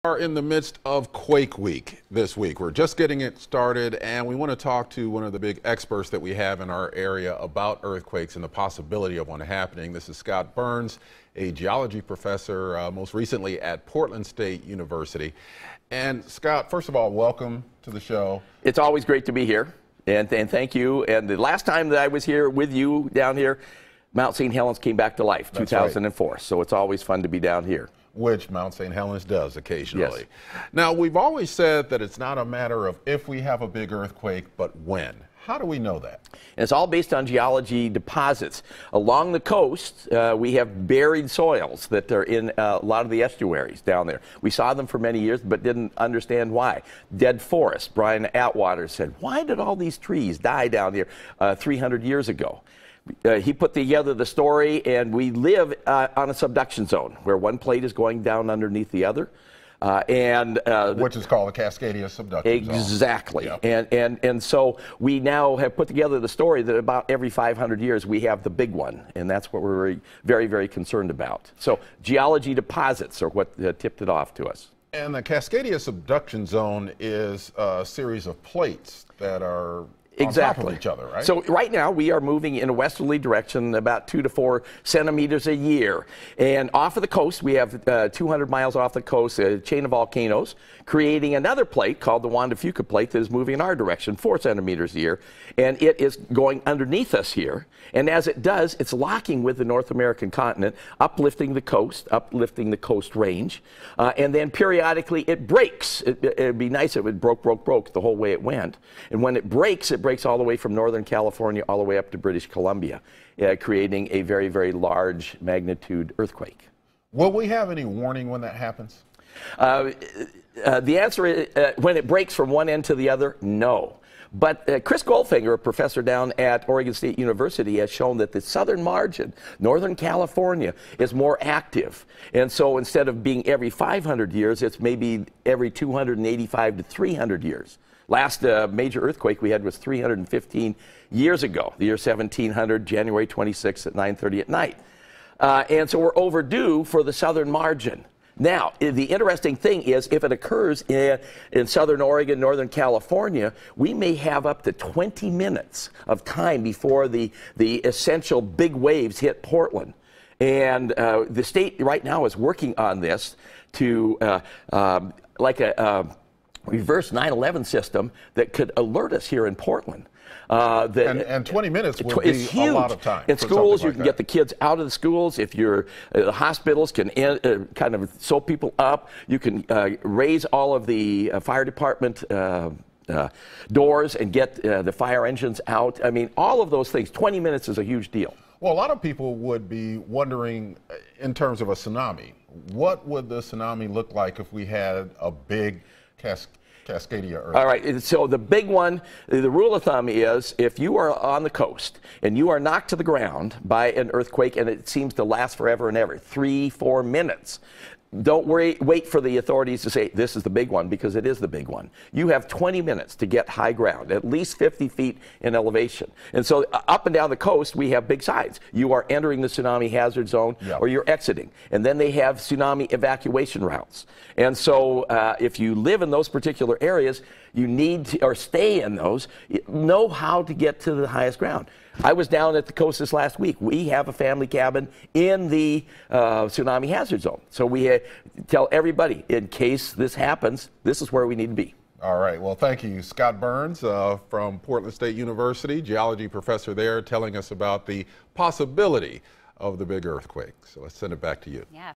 Are in the midst of Quake Week this week. We're just getting it started, and we want to talk to one of the big experts that we have in our area about earthquakes and the possibility of one happening. This is Scott Burns, a geology professor, most recently at Portland State University. And Scott, first of all, welcome to the show. It's always great to be here, and thank you. And the last time that I was here with you down here, Mount St. Helens came back to life, That's 2004. right. So it's always fun to be down here. Which Mount St. Helens does occasionally. Yes. Now, we've always said that it's not a matter of if we have a big earthquake, but when. How do we know that? And it's all based on geology deposits. Along the coast, we have buried soils that are in a lot of the estuaries down there. We saw them for many years, but didn't understand why. Dead forest. Brian Atwater said, why did all these trees die down here 300 years ago? He put together the story, and we live on a subduction zone where one plate is going down underneath the other. Which is called the Cascadia subduction zone. Exactly. Yep. And so we now have put together the story that about every 500 years we have the big one, and that's what we're very, very concerned about. So geology deposits are what tipped it off to us. And the Cascadia subduction zone is a series of plates that are on top of each other, right? So right now we are moving in a westerly direction about 2 to 4 centimeters a year. And off of the coast, we have 200 miles off the coast, a chain of volcanoes, creating another plate called the Juan de Fuca plate that is moving in our direction, 4 centimeters a year. And it is going underneath us here. And as it does, it's locking with the North American continent, uplifting the coast range. And then periodically it breaks. It'd be nice if it broke the whole way it went. And when it breaks all the way from Northern California all the way up to British Columbia, creating a very, very large magnitude earthquake. Will we have any warning when that happens? The answer is, when it breaks from one end to the other, no. But Chris Goldfinger, a professor down at Oregon State University, has shown that the southern margin, Northern California, is more active. And so instead of being every 500 years, it's maybe every 285 to 300 years. Last major earthquake we had was 315 years ago, the year 1700, January 26th at 9:30 at night. And so we're overdue for the southern margin. Now, the interesting thing is if it occurs in southern Oregon, northern California, we may have up to 20 minutes of time before the essential big waves hit Portland. And the state right now is working on this to like a reverse 9/11 system that could alert us here in Portland. And 20 minutes would be huge. A lot of time. In schools, you can get the kids out of the schools. If you're the hospitals can kind of sew people up. You can raise all of the fire department doors and get the fire engines out. I mean, all of those things. 20 minutes is a huge deal. Well, a lot of people would be wondering, in terms of a tsunami, what would the tsunami look like if we had a big Cascadia earthquake? All right, so the big one, the rule of thumb is if you are on the coast and you are knocked to the ground by an earthquake and it seems to last forever and ever, 3-4 minutes, don't wait for the authorities to say this is the big one, because it is the big one. You have 20 minutes to get high ground, at least 50 feet in elevation. And so up and down the coast, we have big signs. You are entering the tsunami hazard zone, or you're exiting. And then they have tsunami evacuation routes. And so if you live in those particular areas, you need to, or stay in those, know how to get to the highest ground. I was down at the coast this last week. We have a family cabin in the tsunami hazard zone. So we tell everybody, in case this happens, this is where we need to be. All right. Well, thank you. Scott Burns from Portland State University, geology professor there, telling us about the possibility of the big earthquake. So let's send it back to you. Yeah.